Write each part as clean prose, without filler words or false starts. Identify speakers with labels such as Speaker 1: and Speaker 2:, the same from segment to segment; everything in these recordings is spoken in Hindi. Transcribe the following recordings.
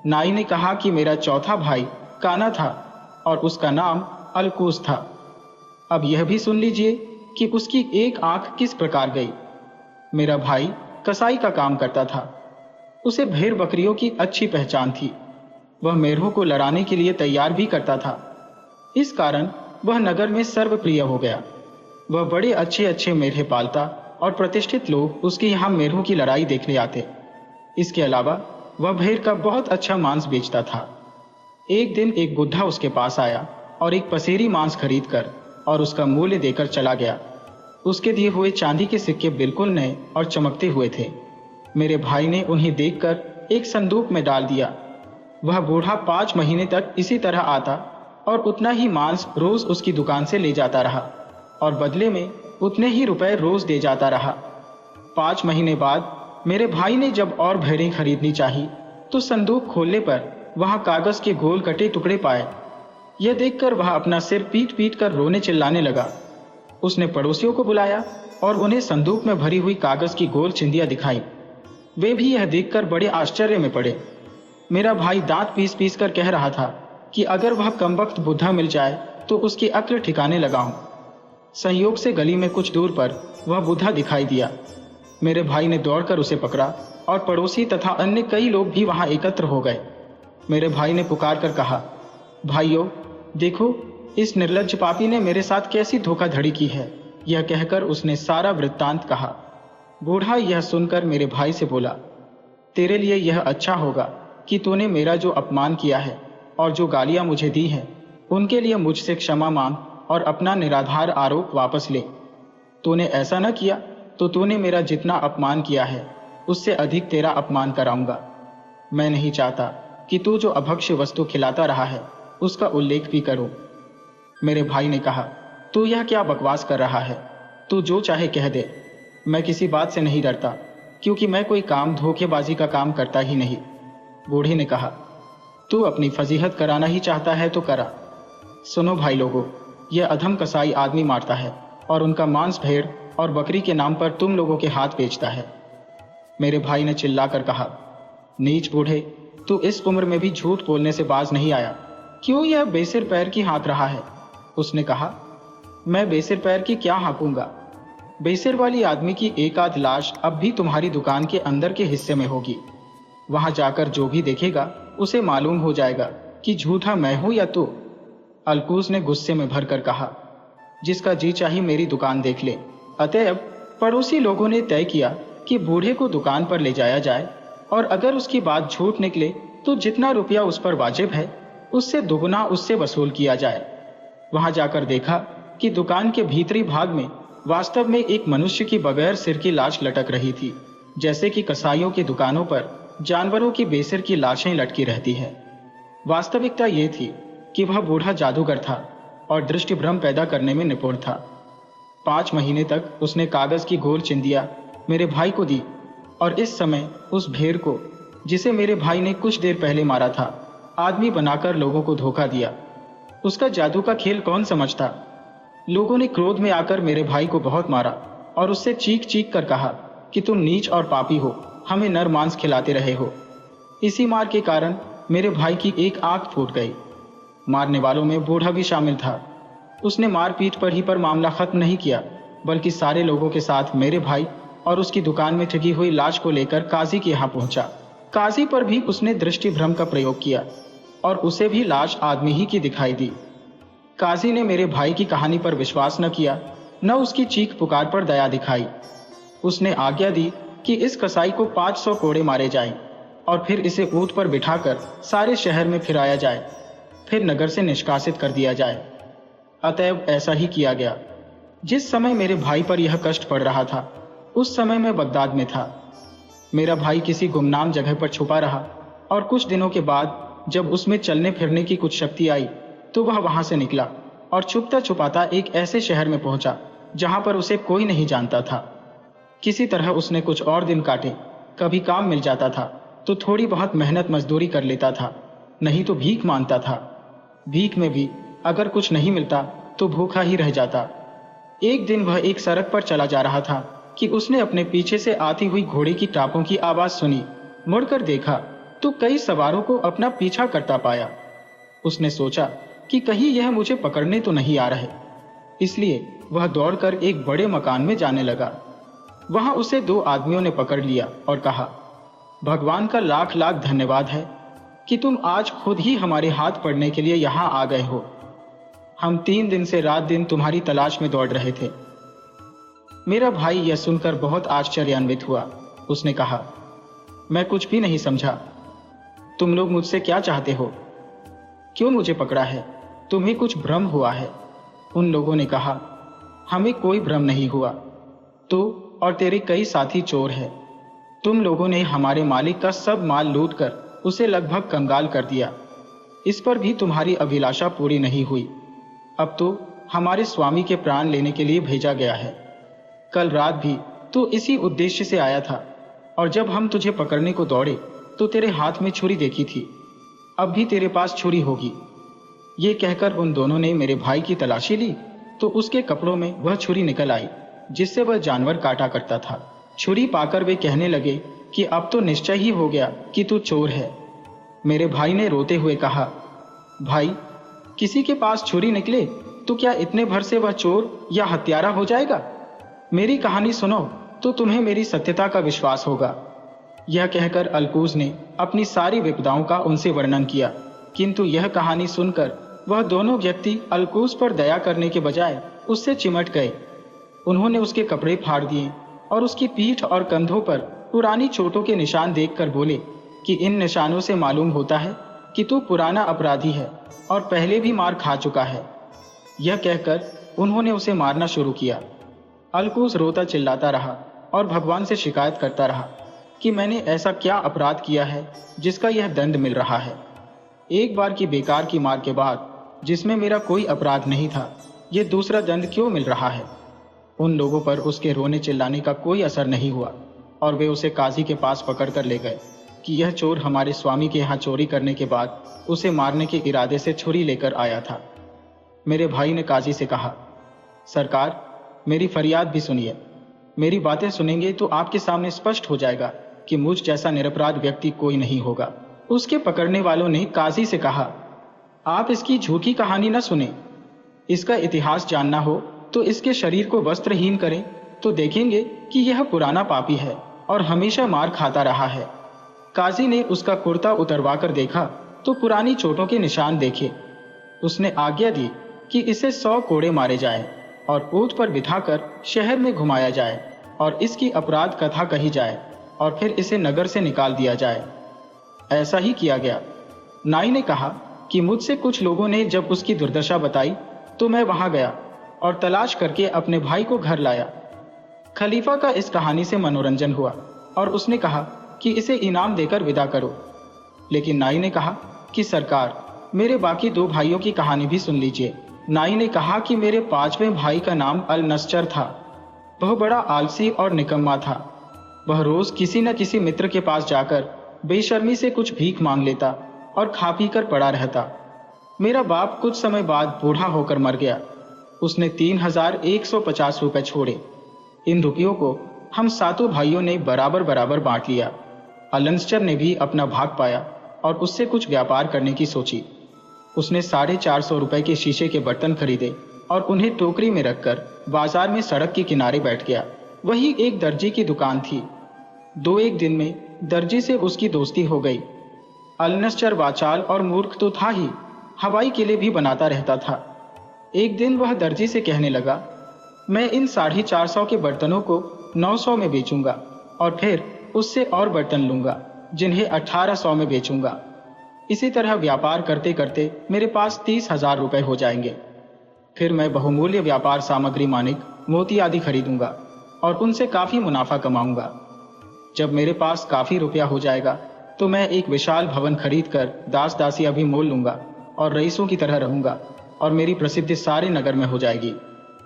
Speaker 1: नाई ने कहा कि मेरा चौथा भाई काना था और उसका नाम अलकूस था। अब यह भी सुन लीजिए कि उसकी एक आंख किस प्रकार गई। मेरा भाई कसाई का काम करता था। उसे भेड़ बकरियों की अच्छी पहचान थी। वह मेढ़ों को लड़ाने के लिए तैयार भी करता था। इस कारण वह नगर में सर्वप्रिय हो गया। वह बड़े अच्छे अच्छे मेढ़े पालता और प्रतिष्ठित लोग उसके यहाँ मेढ़ों की लड़ाई देखने आते। इसके अलावा वह भेड़ का बहुत अच्छा मांस बेचता था। एक दिन एक बुढ़ा उसके पास आया और एक पसेरी मांस खरीद कर और उसका मूल्य देकर चला गया। उसके दिए हुए चांदी के सिक्के बिल्कुल नए और चमकते हुए थे। मेरे भाई ने उन्हें देखकर एक संदूक में डाल दिया। वह बूढ़ा 5 महीने तक इसी तरह आता और उतना ही मांस रोज उसकी दुकान से ले जाता रहा और बदले में उतने ही रुपए रोज दे जाता रहा। 5 महीने बाद मेरे भाई ने जब और भेड़ें खरीदनी चाही तो संदूक खोलने पर वहां कागज के गोल कटे टुकड़े पाए। यह देखकर वह अपना सिर पीट पीट कर रोने चिल्लाने लगा। उसने पड़ोसियों को बुलाया और उन्हें संदूक में भरी हुई कागज की गोल चिंदियां दिखाई। वे भी यह देखकर बड़े आश्चर्य में पड़े। मेरा भाई दांत पीस पीस कर कह रहा था कि अगर वह कमबख्त बुढ़ा मिल जाए तो उसकी अक्ल ठिकाने लगाऊं। संयोग से गली में कुछ दूर पर वह बुढ़ा दिखाई दिया। मेरे भाई ने दौड़कर उसे पकड़ा और पड़ोसी तथा अन्य कई लोग भी वहां एकत्र हो गए। मेरे भाई ने पुकार कर कहा, भाइयों देखो, इस निर्लज्ज पापी ने मेरे साथ कैसी धोखाधड़ी की है। यह कहकर उसने सारा वृत्तांत कहा। बूढ़ा यह सुनकर मेरे भाई से बोला, तेरे लिए यह अच्छा होगा कि तूने मेरा जो अपमान किया है और जो गालियां मुझे दी हैं उनके लिए मुझसे क्षमा मांग और अपना निराधार आरोप वापस ले। तूने ऐसा न किया तो तूने मेरा जितना अपमान किया है उससे अधिक तेरा अपमान कराऊंगा। मैं नहीं चाहता कि तू जो अभक्ष्य वस्तु खिलाता रहा है उसका उल्लेख भी करो। मेरे भाई ने कहा, तू यह क्या बकवास कर रहा है? तू जो चाहे कह दे, मैं किसी बात से नहीं डरता, क्योंकि मैं कोई काम धोखेबाजी का काम करता ही नहीं। बूढ़े ने कहा, तू अपनी फजीहत कराना ही चाहता है तो करा। सुनो भाई लोगों, यह अधम कसाई आदमी मारता है और उनका मांस भेड़ और बकरी के नाम पर तुम लोगों के हाथ बेचता है। मेरे भाई ने चिल्लाकर कहा, नीच बूढ़े, तू इस उम्र में भी झूठ बोलने से बाज नहीं आया। क्यों यह बेसिर पैर की हाँक रहा है? उसने कहा, मैं बेसिर पैर की क्या हाँकूंगा? बेसिर वाली आदमी की एक आध लाश अब भी तुम्हारी दुकान के अंदर के हिस्से में होगी। वहां जाकर जो भी देखेगा उसे मालूम हो जाएगा कि झूठा मैं हूं या तू। अलकूस ने गुस्से में भरकर कहा, जिसका जी चाही मेरी दुकान देख ले। अतएव पड़ोसी लोगों ने तय किया कि बूढ़े को दुकान पर ले जाया जाए और अगर उसकी बात झूठ निकले तो जितना रुपया उस पर वाजिब है उससे दुगना उससे वसूल किया जाए। वहां जाकर देखा कि दुकान के भीतरी भाग में वास्तव में एक मनुष्य की बगैर सिर की लाश लटक रही थी, जैसे कि कसाईयों की दुकानों पर जानवरों की बेसिर की लाशें लटकी रहती है। वास्तविकता ये थी कि वह बूढ़ा जादूगर था और दृष्टि भ्रम पैदा करने में निपुण था। 5 महीने तक उसने कागज की गोल चिंदिया मेरे भाई को दी और इस समय उस भेड़ को, जिसे मेरे भाई ने कुछ देर पहले मारा था, आदमी बनाकर लोगों को धोखा दिया। उसका जादू का खेल कौन समझता? लोगों ने क्रोध में आकर मेरे भाई को बहुत मारा और उससे चीख चीख कर कहा कि तुम नीच और पापी हो, हमें नर मांस खिलाते रहे हो। इसी मार के कारण मेरे भाई की एक आंख फूट गई। मारने वालों में बूढ़ा भी शामिल था। उसने मारपीट पर ही पर मामला खत्म नहीं किया, बल्कि सारे लोगों के साथ मेरे भाई और उसकी दुकान में ठगी हुई लाश को लेकर काजी के यहाँ पहुंचा। काजी पर भी उसने दृष्टि भ्रम का प्रयोग किया और उसे भी लाश आदमी ही की दिखाई दी। काजी ने मेरे भाई की कहानी पर विश्वास न किया, न उसकी चीख पुकार पर दया दिखाई। उसने आज्ञा दी कि इस कसाई को 500 कोड़े मारे जाएं और फिर इसे ऊंट पर बिठाकर सारे शहर में फिराया जाए, फिर नगर से निष्कासित कर दिया जाए। अतएव ऐसा ही किया गया। जिस समय मेरे भाई पर यह कष्ट पड़ रहा था उस समय मैं बगदाद में था। मेरा भाई किसी गुमनाम जगह पर छुपा रहा और कुछ दिनों के बाद जब उसमें चलने फिरने की कुछ शक्ति आई तो वह वहां से निकला और छुपता छुपाता एक ऐसे शहर में पहुंचा जहां पर उसे कोई नहीं जानता था। किसी तरह उसने कुछ और दिन काटे। कभी काम मिल जाता था तो थोड़ी बहुत मेहनत मजदूरी कर लेता था, नहीं तो भीख मांगता था। भीख में भी अगर कुछ नहीं मिलता तो भूखा ही रह जाता। एक दिन वह एक सड़क पर चला जा रहा था कि उसने अपने पीछे से आती हुई घोड़े की टापों की आवाज सुनी। मुड़कर देखा तो कई सवारों को अपना पीछा करता पाया। उसने सोचा कि कहीं यह मुझे पकड़ने तो नहीं आ रहे, इसलिए वह दौड़कर एक बड़े मकान में जाने लगा। वहां उसे 2 आदमियों ने पकड़ लिया और कहा, भगवान का लाख लाख धन्यवाद है कि तुम आज खुद ही हमारे हाथ पड़ने के लिए यहाँ आ गए हो। हम 3 दिन से रात दिन तुम्हारी तलाश में दौड़ रहे थे। मेरा भाई यह सुनकर बहुत आश्चर्यान्वित हुआ। उसने कहा, मैं कुछ भी नहीं समझा। तुम लोग मुझसे क्या चाहते हो? क्यों मुझे पकड़ा है? तुम्हें कुछ भ्रम हुआ है। उन लोगों ने कहा, हमें कोई भ्रम नहीं हुआ। तू और तेरे कई साथी चोर हैं। तुम लोगों ने हमारे मालिक का सब माल लूटकर उसे लगभग कंगाल कर दिया। इस पर भी तुम्हारी अभिलाषा पूरी नहीं हुई। अब तो हमारे स्वामी के प्राण लेने के लिए भेजा गया है। कल रात भी तू इसी उद्देश्य से आया था, और जब हम तुझे पकड़ने को दौड़े तो तेरे हाथ में छुरी देखी थी। अब भी तेरे पास छुरी होगी। ये कहकर उन दोनों ने मेरे भाई की तलाशी ली तो उसके कपड़ों में वह छुरी निकल आई जिससे वह जानवर काटा करता था। छुरी पाकर वे कहने लगे कि अब तो निश्चय ही हो गया कि तू चोर है। मेरे भाई ने रोते हुए कहा, भाई, किसी के पास छुरी निकले तो क्या इतने भर से वह चोर या हत्यारा हो जाएगा? मेरी कहानी सुनो तो तुम्हें मेरी सत्यता का विश्वास होगा। यह कहकर अलकूज ने अपनी सारी विपदाओं का उनसे वर्णन किया, किंतु यह कहानी सुनकर वह दोनों व्यक्ति अलकूज पर दया करने के बजाय उससे चिमट गए। उन्होंने उसके कपड़े फाड़ दिए और उसकी पीठ और कंधों पर पुरानी चोटों के निशान देखकर बोले कि इन निशानों से मालूम होता है कि तू पुराना अपराधी है और पहले भी मार खा चुका है। यह कहकर उन्होंने उसे मारना शुरू किया। अलकूज रोता चिल्लाता रहा और भगवान से शिकायत करता रहा कि मैंने ऐसा क्या अपराध किया है जिसका यह दंड मिल रहा है। एक बार की बेकार की मार के बाद, जिसमें मेरा कोई अपराध नहीं था, यह दूसरा दंड क्यों मिल रहा है? उन लोगों पर उसके रोने चिल्लाने का कोई असर नहीं हुआ और वे उसे काजी के पास पकड़ कर ले गए कि यह चोर हमारे स्वामी के यहाँ चोरी करने के बाद उसे मारने के इरादे से छुरी लेकर आया था। मेरे भाई ने काजी से कहा, सरकार, मेरी फरियाद भी सुनिए। मेरी बातें सुनेंगे तो आपके सामने स्पष्ट हो जाएगा कि मुझ जैसा निरपराध व्यक्ति कोई नहीं होगा। उसके पकड़ने वालों ने काजी से कहा, आप इसकी झूठी कहानी न सुने। इसका इतिहास जानना हो तो इसके शरीर को वस्त्रहीन करें तो देखेंगे कि यह पुराना पापी है और हमेशा मार खाता रहा है। काजी ने उसका कुर्ता उतरवा कर देखा तो पुरानी चोटों के निशान देखे। उसने आज्ञा दी कि इसे 100 कोड़े मारे जाएं और ऊंट पर बिठाकर शहर में घुमाया जाए और इसकी अपराध कथा कही जाए और फिर इसे नगर से निकाल दिया जाए। ऐसा ही किया गया। नाई ने कहा कि मुझसे कुछ लोगों ने जब उसकी दुर्दशा बताई तो मैं वहां गया और तलाश करके अपने भाई को घर लाया। खलीफा का इस कहानी से मनोरंजन हुआ और उसने कहा कि इसे इनाम देकर विदा करो। लेकिन नाई ने कहा कि सरकार, मेरे बाकी 2 भाइयों की कहानी भी सुन लीजिए। नाई ने कहा कि मेरे 5वें भाई का नाम अल नस्चर था। वह बड़ा आलसी और निकम्मा था। वह रोज किसी न किसी मित्र के पास जाकर बेशर्मी से कुछ भीख मांग लेता और खा पी कर पड़ा रहता। मेरा बाप कुछ समय बाद बूढ़ा होकर मर गया। उसने 3150 रुपए छोड़े। इन रुपयों को हम 7 भाइयों ने बराबर बराबर बांट लिया। अलनस्चर ने भी अपना भाग पाया और उससे कुछ व्यापार करने की सोची। उसने 450 रुपए के शीशे के बर्तन खरीदे और उन्हें टोकरी में रखकर बाजार में सड़क के किनारे बैठ गया। वही एक दर्जी की दुकान थी। 2-1 दिन में दर्जी से उसकी दोस्ती हो गई। अलनस्चर वाचाल और मूर्ख तो था ही, हवाई किले भी बनाता रहता था। एक दिन वह दर्जी से कहने लगा, मैं इन 450 के बर्तनों को 900 में बेचूंगा और फिर उससे और बर्तन लूंगा जिन्हें 1800 में बेचूंगा। इसी तरह व्यापार करते करते मेरे पास 30,000 रुपए हो जाएंगे। फिर मैं बहुमूल्य व्यापार सामग्री, मानिक, मोती आदि खरीदूंगा और उनसे काफी मुनाफा कमाऊंगा। जब मेरे पास काफी रुपया हो जाएगा तो मैं एक विशाल भवन खरीदकर दास दासियां भी मोल लूंगा और रईसों की तरह रहूंगा और मेरी प्रसिद्धि सारे नगर में हो जाएगी।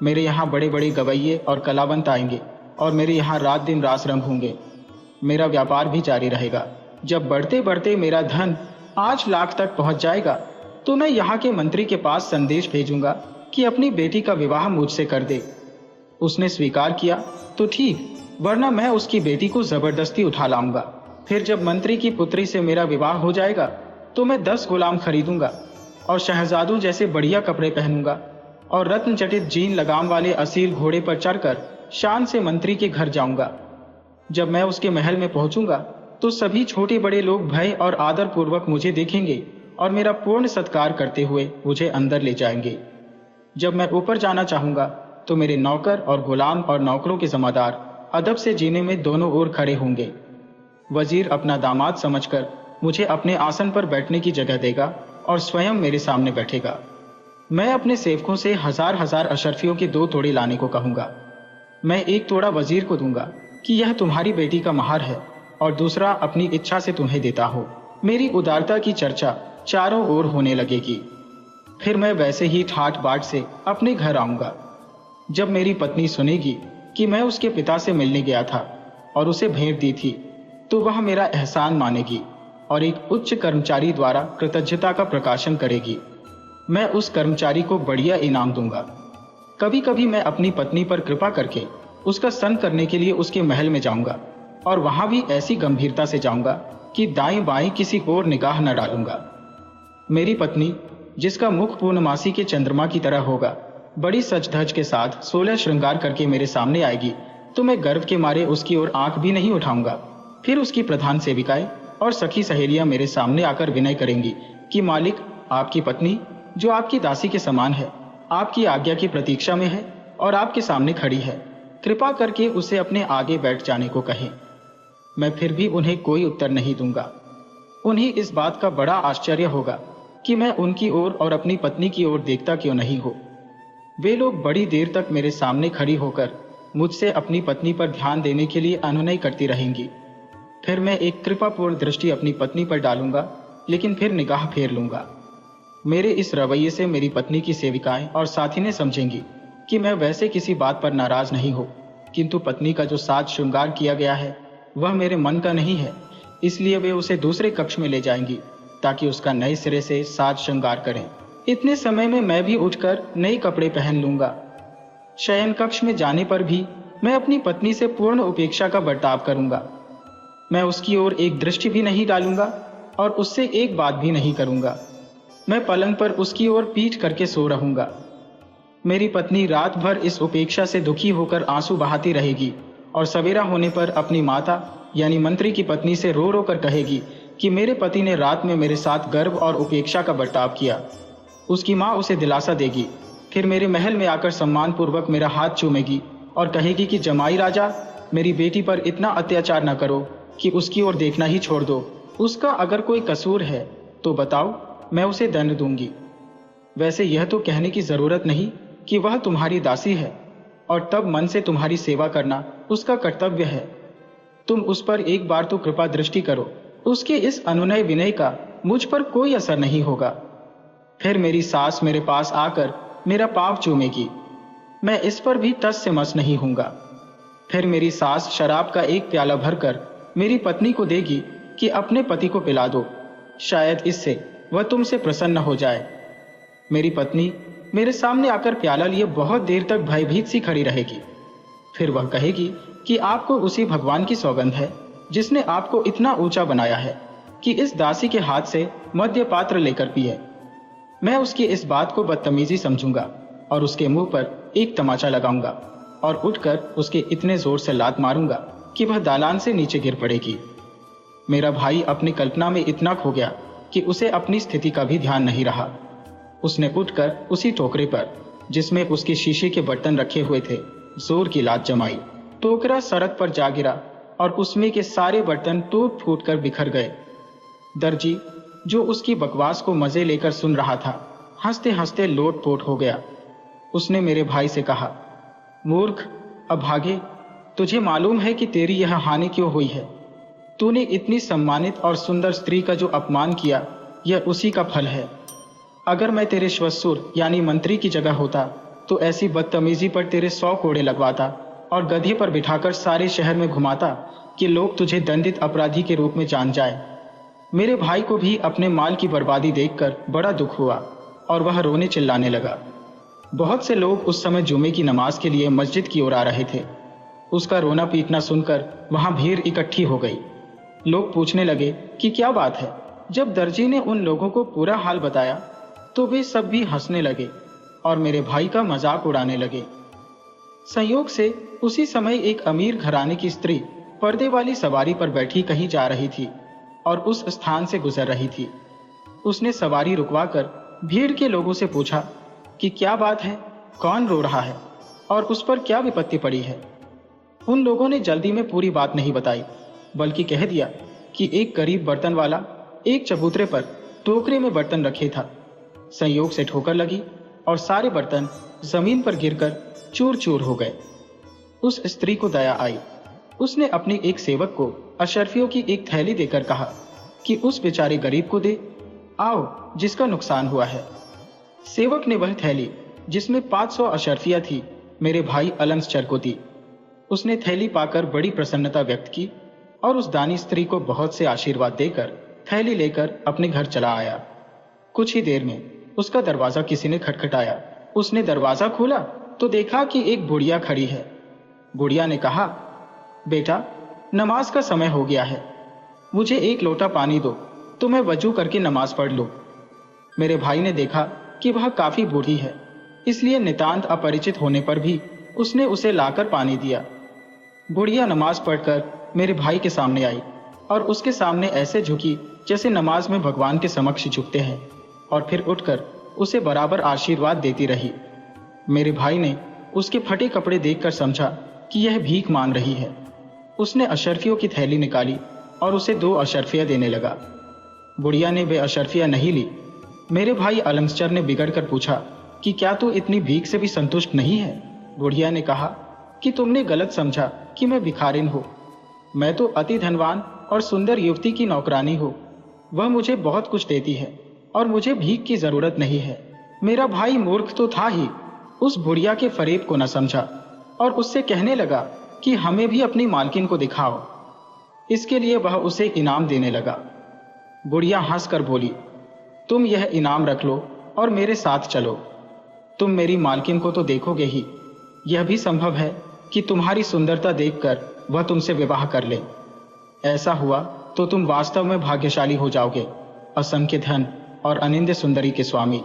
Speaker 1: मेरे यहाँ बड़े बड़े गवैये और कलावंत आएंगे और मेरे यहाँ रात दिन रास रंग होंगे। मेरा व्यापार भी जारी रहेगा। जब बढ़ते बढ़ते मेरा धन 5 लाख तक पहुंच जाएगा तो मैं यहाँ के मंत्री के पास संदेश भेजूंगा कि अपनी बेटी का विवाह मुझसे कर दे। उसने स्वीकार किया तो ठीक, वरना मैं उसकी बेटी को जबरदस्ती उठा लाऊंगा। फिर जब मंत्री की पुत्री से मेरा विवाह हो जाएगा तो मैं 10 गुलाम खरीदूंगा और शहजादों जैसे बढ़िया कपड़े पहनूंगा और रत्न जटित जीन लगाम वाले असील घोड़े पर चढ़कर शान से मंत्री के घर जाऊंगा। जब मैं उसके महल में पहुंचूंगा तो सभी छोटे बड़े लोग भय और आदर पूर्वक मुझे देखेंगे और मेरा पूर्ण सत्कार करते हुए मुझे अंदर ले जाएंगे। जब मैं ऊपर जाना चाहूंगा तो मेरे नौकर और गुलाम और नौकरों के जमादार अदब से जीने में दोनों ओर खड़े होंगे। वजीर अपना दामाद समझकर मुझे अपने आसन पर बैठने की जगह देगा और स्वयं मेरे सामने बैठेगा। मैं अपने सेवकों से हजार हजार अशरफियों के 2 तोड़े लाने को कहूंगा। मैं 1 तोड़ा वजीर को दूंगा कि यह तुम्हारी बेटी का महार है और दूसरा अपनी इच्छा से तुम्हें देता हो। मेरी उदारता की चर्चा चारों ओर होने लगेगी। फिर मैं वैसे ही ठाट बाट से अपने घर आऊंगा। जब मेरी पत्नी सुनेगी कि मैं उसके पिता से मिलने गया था और उसे भेंट दी थी तो वह मेरा एहसान मानेगी और एक उच्च कर्मचारी द्वारा कृतज्ञता का प्रकाशन करेगी। मैं उस कर्मचारी को बढ़िया इनाम दूंगा। कभी कभी मैं अपनी पत्नी पर कृपा करके उसका सन करने के लिए उसके महल में जाऊंगा और वहां भी ऐसी गंभीरता से जाऊंगा कि दाएं बाएं किसी और निगाह न डालूंगा। मेरी पत्नी, जिसका मुख पूर्णमासी के चंद्रमा की तरह होगा, बड़ी सज धज के साथ 16 श्रृंगार करके मेरे सामने आएगी तो मैं गर्व के मारे उसकी ओर आंख भी नहीं उठाऊंगा। फिर उसकी प्रधान सेविकाएं और सखी सहेलियां मेरे सामने आकर विनय करेंगी कि मालिक, आपकी पत्नी जो आपकी दासी के समान है, आपकी आज्ञा की प्रतीक्षा में है और आपके सामने खड़ी है, कृपा करके उसे अपने आगे बैठ जाने को कहें। मैं फिर भी उन्हें कोई उत्तर नहीं दूंगा। उन्हें इस बात का बड़ा आश्चर्य होगा कि मैं उनकी ओर और अपनी पत्नी की ओर देखता क्यों नहीं हो। वे लोग बड़ी देर तक मेरे सामने खड़ी होकर मुझसे अपनी पत्नी पर ध्यान देने के लिए अनुनय करती रहेंगी। फिर मैं एक कृपापूर्ण दृष्टि अपनी पत्नी पर डालूंगा, लेकिन फिर निगाह फेर लूंगा। मेरे इस रवैये से मेरी पत्नी की सेविकाएं और साथिनें समझेंगी कि मैं वैसे किसी बात पर नाराज नहीं हूं, किंतु पत्नी का जो साज श्रृंगार किया गया है वह मेरे मन का नहीं है, इसलिए वे उसे दूसरे कक्ष में ले जाएंगी ताकि उसका नए सिरे से साज श्रृंगार करें। इतने समय में मैं भी उठकर नए कपड़े पहन लूंगा। शयन कक्ष में जाने पर भी मैं अपनी पत्नी से पूर्ण उपेक्षा का बर्ताव करूंगा। मैं उसकी ओर एक दृष्टि भी नहीं डालूंगा और उससे एक बात भी नहीं करूंगा। मैं पलंग पर उसकी ओर पीठ करके सो रहूंगा। मेरी पत्नी रात भर इस उपेक्षा से दुखी होकर आंसू बहाती रहेगी और सवेरा होने पर अपनी माता यानी मंत्री की पत्नी से रो रो कर कहेगी कि मेरे पति ने रात में मेरे साथ गर्व और उपेक्षा का बर्ताव किया। उसकी माँ उसे दिलासा देगी। फिर मेरे महल में आकर सम्मान पूर्वक मेरा हाथ चूमेगी और कहेगी कि जमाई राजा, मेरी बेटी पर इतना अत्याचार न करो कि उसकी ओर देखना ही छोड़ दो। उसका अगर कोई कसूर है तो बताओ, मैं उसे दंड दूंगी। वैसे यह तो कहने की जरूरत नहीं कि वह तुम्हारी दासी है और तब मन से तुम्हारी सेवा करना उसका कर्तव्य है। तुम उस पर एक बार तो कृपा दृष्टि करो, उसके इस अनुनय विनय का मुझ पर कोई असर नहीं होगा। फिर मेरी सास मेरे पास आकर मेरा पाँव चूमेगी, मैं इस पर भी टस से मस नहीं हूंगा। फिर मेरी सास शराब का एक प्याला भरकर मेरी पत्नी को देगी कि अपने पति को पिला दो, शायद इससे वह तुमसे प्रसन्न हो जाए। मेरी पत्नी मेरे सामने आकर प्याला लिए बहुत देर तक भयभीत सी खड़ी रहेगी। फिर वह कहेगी कि आपको उसी भगवान की सौगंध है जिसने आपको इतना ऊंचा बनाया है कि इस दासी के हाथ से मद्य पात्र लेकर पिए। मैं उसकी इस बात को बदतमीजी समझूंगा और उसके मुंह पर एक तमाचा लगाऊंगा और उठकर उसके इतने जोर से लात मारूंगा कि वह दालान से नीचे गिर पड़ेगी। मेरा भाई अपनी कल्पना में इतना खो गया कि उसे अपनी स्थिति का भी ध्यान नहीं रहा। उसने उठकर उसी टोकरे पर जिसमें उसके शीशे के बर्तन रखे हुए थे जोर की लात जमाई। टोकरा सड़क पर जा गिरा और उसमें के सारे बर्तन टूट फूट कर बिखर गए। दर्जी, जो उसकी बकवास को मजे लेकर सुन रहा था, हंसते हंसते लोट पोट हो गया। उसने मेरे भाई से कहा, मूर्ख अभागे, तुझे मालूम है कि तेरी यह हानि क्यों हुई है? तूने इतनी सम्मानित और सुंदर स्त्री का जो अपमान किया, यह उसी का फल है। अगर मैं तेरे श्वसुर यानी मंत्री की जगह होता तो ऐसी बदतमीजी पर तेरे 100 कोड़े लगवाता और गधे पर बिठाकर सारे शहर में घुमाता कि लोग तुझे दंडित अपराधी के रूप में जान जाए। मेरे भाई को भी अपने माल की बर्बादी देखकर बड़ा दुख हुआ और वह रोने चिल्लाने लगा। बहुत से लोग उस समय जुमे की नमाज के लिए मस्जिद की ओर आ रहे थे। उसका रोना पीटना सुनकर वहां भीड़ इकट्ठी हो गई। लोग पूछने लगे कि क्या बात है। जब दर्जी ने उन लोगों को पूरा हाल बताया तो वे सब भी हंसने लगे और मेरे भाई का मजाक उड़ाने लगे। संयोग से उसी समय एक अमीर घराने की स्त्री पर्दे वाली सवारी पर बैठी कहीं जा रही थी और उस स्थान से गुजर रही थी। उसने सवारी रुकवाकर भीड़ के लोगों से पूछा कि क्या बात है, कौन रो रहा है और उस पर क्या विपत्ति पड़ी है। उन लोगों ने जल्दी में पूरी बात नहीं बताई, बल्कि कह दिया कि एक गरीब बर्तन वाला एक चबूतरे पर टोकरे में बर्तन रखे था। संयोग से ठोकर लगी और सारे बर्तन जमीन पर गिरकर चूर चूर हो गए। उस स्त्री को दया आई। उसने अपने एक सेवक को अशर्फियों की एक थैली देकर कहा कि उस बेचारे गरीब को दे आओ जिसका नुकसान हुआ है। सेवक ने वह थैली जिसमें 500 अशर्फिया थी मेरे भाई अलंसचर को दी। उसने थैली पाकर बड़ी प्रसन्नता व्यक्त की और उस दानी स्त्री को बहुत से आशीर्वाद देकर थैली लेकर अपने घर चला आया। कुछ ही देर में उसका दरवाजा किसी ने खटखटाया। उसने दरवाजा खोला तो देखा कि एक बुढ़िया खड़ी है। बुढ़िया ने कहा, बेटा, नमाज का समय हो गया है, मुझे एक लोटा पानी दो तो मैं वजू करके नमाज पढ़ लूं। मेरे भाई ने देखा कि वह काफी बूढ़ी है, इसलिए नितांत अपरिचित होने पर भी उसने उसे लाकर पानी दिया। बुढ़िया नमाज पढ़कर मेरे भाई के सामने आई और उसके सामने ऐसे झुकी जैसे नमाज में भगवान के समक्ष झुकते हैं, और फिर उठकर उसे बराबर आशीर्वाद देती रही। मेरे भाई ने उसके फटे कपड़े देखकर समझा कि यह भीख मांग रही है। उसने अशर्फियों की थैली निकाली और उसे 2 अशर्फिया देने लगा। बुढ़िया ने वे अशर्फिया नहीं ली। मेरे भाई अलंसचर ने बिगड़कर पूछा कि क्या तू इतनी भीख से भी संतुष्ट नहीं है। बुढ़िया ने कहा कि तुमने गलत समझा कि मैं भिखारिन हूँ। मैं तो अति धनवान और सुंदर युवती की नौकरानी हूँ। वह मुझे बहुत कुछ देती है और मुझे भीख की जरूरत नहीं है। मेरा भाई मूर्ख तो था ही, उस बुढ़िया के फरेब को न समझा और उससे कहने लगा कि हमें भी अपनी मालकिन को दिखाओ। इसके लिए वह उसे इनाम देने लगा। बुढ़िया हंसकर बोली, तुम यह इनाम रख लो और मेरे साथ चलो। तुम मेरी मालकिन को तो देखोगे ही, यह भी संभव है कि तुम्हारी सुंदरता देखकर वह तुमसे विवाह कर ले। ऐसा हुआ तो तुम वास्तव में भाग्यशाली हो जाओगे, असंख्य धन और अनिंद्य सुंदरी के स्वामी।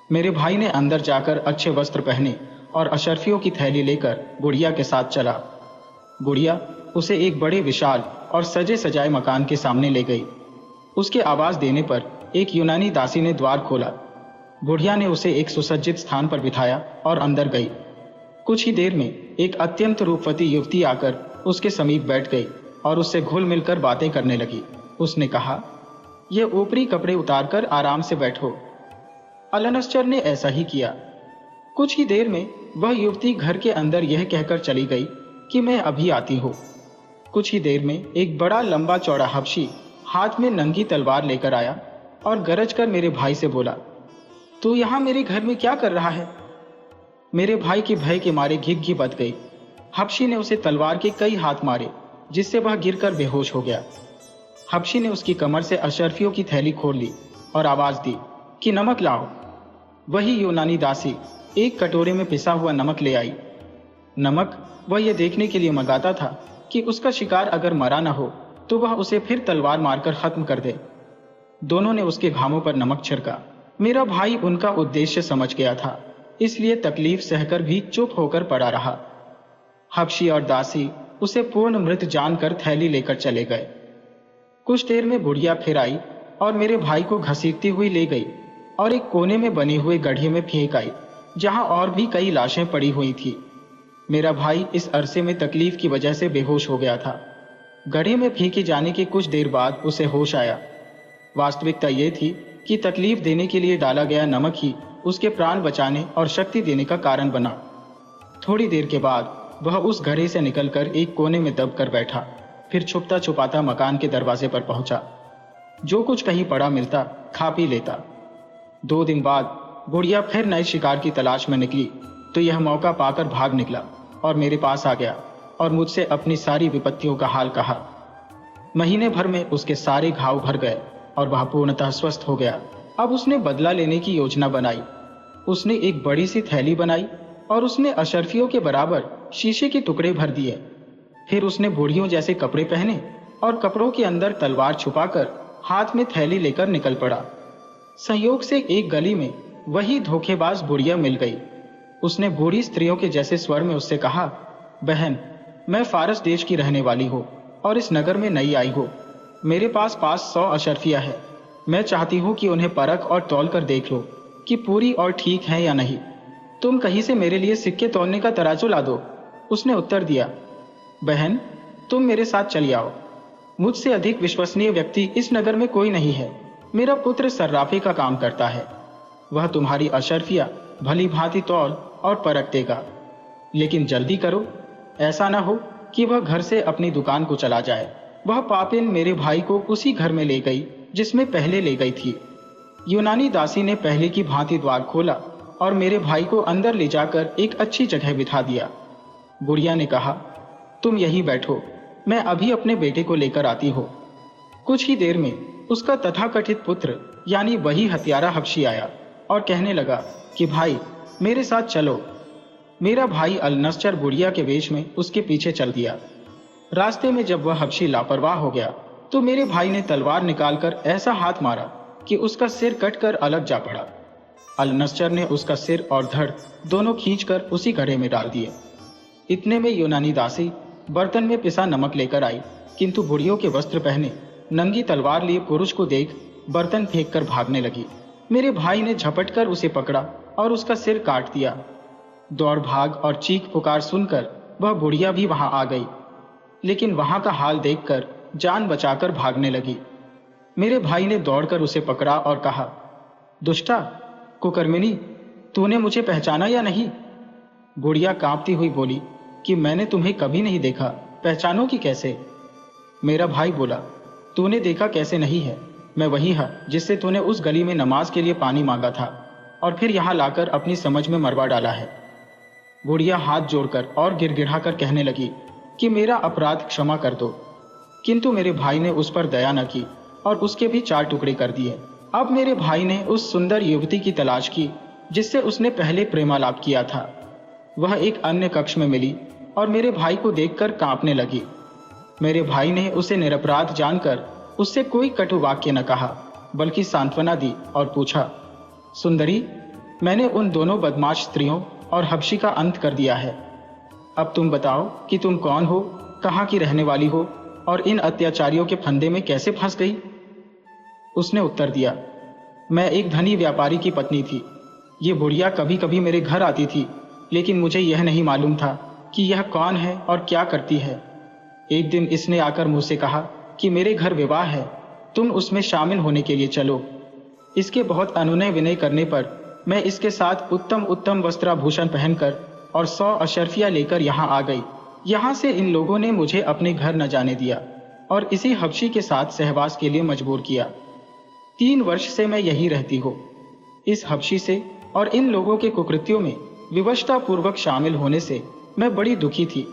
Speaker 1: मेरे भाई ने अंदर जाकर अच्छे वस्त्र पहने और अशर्फियों की थैली लेकर बुढ़िया के साथ चला। बुढ़िया उसे एक बड़े विशाल और सजे सजाए मकान के सामने ले गई। उसके आवाज देने पर एक यूनानी दासी ने द्वार खोला। बुढ़िया ने उसे एक सुसज्जित स्थान पर बिठाया और अंदर गई। कुछ ही देर में एक अत्यंत रूपवती युवती आकर उसके समीप बैठ गई और उससे घुल मिलकर बातें करने लगी। उसने कहा, यह ऊपरी कपड़े उतारकर आराम से बैठो। अलंसचर ने ऐसा ही किया। कुछ ही देर में वह युवती घर के अंदर यह कहकर चली गई कि मैं अभी आती हूँ। कुछ ही देर में एक बड़ा लंबा चौड़ा हबशी हाथ में नंगी तलवार लेकर आया और गरज कर मेरे भाई से बोला, तू यहाँ मेरे घर में क्या कर रहा है। मेरे भाई के भय के मारे घिघी बच गई। हबशी ने उसे तलवार के कई हाथ मारे, जिससे वह गिरकर बेहोश हो गया। हबशी ने उसकी कमर से अशर्फियों की थैली खोल ली और आवाज दी कि नमक लाओ। वही यूनानी दासी एक कटोरे में पिसा हुआ नमक ले आई। नमक वह यह देखने के लिए मंगाता था कि उसका शिकार अगर मरा न हो तो वह उसे फिर तलवार मारकर खत्म कर दे। दोनों ने उसके घावों पर नमक छिड़का। मेरा भाई उनका उद्देश्य समझ गया था, इसलिए तकलीफ सहकर भी चुप होकर पड़ा रहा। हबशी और दासी उसे पूर्ण मृत जानकर थैली लेकर चले गए। कुछ देर में बुढ़िया फिर आई और मेरे भाई को घसीटती हुई ले गई और एक कोने में बने हुए गड्ढे में फेंक आई, जहां और भी कई लाशें पड़ी हुई थी। मेरा भाई इस अरसे में तकलीफ की वजह से बेहोश हो गया था। गड्ढे में फेंके जाने के कुछ देर बाद उसे होश आया। वास्तविकता यह थी कि तकलीफ देने के लिए डाला गया नमक ही उसके प्राण बचाने और शक्ति देने का कारण बना। थोड़ी देर के बाद वह उस घड़े से निकलकर एक कोने में दबकर बैठा, फिर छुपता छुपाता मकान के दरवाजे पर पहुंचा। जो कुछ कहीं पड़ा मिलता खा पी लेता। 2 दिन बाद बुढ़िया फिर नए शिकार की तलाश में निकली तो यह मौका पाकर भाग निकला और मेरे पास आ गया और मुझसे अपनी सारी विपत्तियों का हाल कहा। महीने भर में उसके सारे घाव भर गए और वह पूर्णतः स्वस्थ हो गया। अब उसने बदला लेने की योजना बनाई। उसने एक बड़ी सी थैली बनाई और उसने अशर्फियों के बराबर शीशे के टुकड़े भर दिए। फिर उसने बूढ़ियों जैसे कपड़े पहने और कपड़ों के अंदर तलवार छुपाकर हाथ में थैली लेकर निकल पड़ा। संयोग से एक गली में वही धोखेबाज बुढ़िया मिल गई। उसने बूढ़ी स्त्रियों के जैसे स्वर में उससे कहा, बहन, मैं फारस देश की रहने वाली हूँ और इस नगर में नई आई हूँ। मेरे पास 500 अशर्फिया है। मैं चाहती हूँ कि उन्हें परख और तौल कर देख लो कि पूरी और ठीक है या नहीं। तुम कहीं से मेरे लिए सिक्के तौलने का तराजू ला दो। उसने उत्तर दिया, बहन, तुम मेरे साथ चली आओ। मुझसे अधिक विश्वसनीय व्यक्ति इस नगर में कोई नहीं है। मेरा पुत्र सर्राफे का काम करता है। वह तुम्हारी अशर्फिया भली भांति तौल और परख देगा। लेकिन जल्दी करो, ऐसा ना हो कि वह घर से अपनी दुकान को चला जाए। वह पापिन मेरे भाई को उसी घर में ले गई जिसमें पहले ले गई थी। यूनानी दासी ने पहले की भांति द्वार खोला और मेरे भाई को अंदर ले जाकर एक अच्छी जगह बिठा दिया। बुढ़िया ने कहा, तुम यहीं बैठो, मैं अभी अपने बेटे को लेकर आती हूँ। कुछ ही देर में उसका तथाकथित पुत्र यानी वही हत्यारा हबशी आया और कहने लगा कि भाई, मेरे साथ चलो। मेरा भाई अल-नस्र बुढ़िया के वेश में उसके पीछे चल दिया। रास्ते में जब वह हबशी लापरवाह हो गया तो मेरे भाई ने तलवार निकालकर ऐसा हाथ मारा कि उसका सिर कटकर अलग जा पड़ा। अल-नस्र ने उसका सिर और धड़ दोनों खींचकर उसी घड़े में डाल दिए। इतने में यूनानी दासी बर्तन में पिसा नमक लेकर आई, किंतु बुढ़ियों के वस्त्र पहने नंगी तलवार लिए पुरुष को देख बर्तन फेंक कर भागने लगी। मेरे भाई ने झपटकर उसे पकड़ा और उसका सिर काट दिया। दौड़ भाग और चीख पुकार सुनकर वह बुढ़िया भी वहां आ गई, लेकिन वहां का हाल देखकर जान बचाकर भागने लगी। मेरे भाई ने दौड़कर उसे पकड़ा और कहा, दुष्टा, कुकर्मिनी, तूने मुझे पहचाना या नहीं? बुढ़िया कांपती हुई बोली कि मैंने तुम्हें कभी नहीं देखा, पहचानोगी कैसे? मेरा भाई बोला, तूने देखा कैसे नहीं है, मैं वही हा जिससे तूने उस गली में नमाज के लिए पानी मांगा था और फिर यहाँ लाकर अपनी समझ में मरवा डाला है। बुढ़िया हाथ जोड़कर और गिड़गिड़ाकर कहने लगी कि मेरा अपराध क्षमा कर दो, किंतु मेरे भाई ने उस पर दया न की और उसके भी 4 टुकड़े कर दिए। अब मेरे भाई ने उस सुंदर युवती की तलाश की जिससे उसने पहले प्रेमालाप किया था। वह एक अन्य कक्ष में मिली और मेरे भाई को देखकर कांपने लगी। मेरे भाई ने उसे निरपराध जानकर उससे कोई कटु वाक्य न कहा, बल्कि सांत्वना दी और पूछा, सुंदरी, मैंने उन दोनों बदमाश स्त्रियों और हबशी का अंत कर दिया है। अब तुम बताओ कि तुम कौन हो, कहाँ की रहने वाली हो और इन अत्याचारियों के फंदे में कैसे फंस गई? उसने उत्तर दिया, मैं एक धनी व्यापारी की पत्नी थी। ये बुढ़िया कभी कभी मेरे घर आती थी, लेकिन मुझे यह नहीं मालूम था कि यह कौन है और क्या करती है। एक दिन इसने आकर मुझसे कहा कि मेरे घर विवाह है, तुम उसमें शामिल होने के लिए चलो। इसके बहुत अनुनय विनय करने पर मैं इसके साथ उत्तम उत्तम वस्त्राभूषण पहनकर और 100 अशर्फिया लेकर यहाँ आ गई। यहाँ से इन लोगों ने मुझे अपने घर न जाने दिया और इसी हबशी के साथ सहवास के लिए मजबूर किया। 3 वर्ष से मैं यही रहती हूँ। इस हबशी से और इन लोगों के कुकृत्यों में विवशता पूर्वक शामिल होने से मैं बड़ी दुखी थी,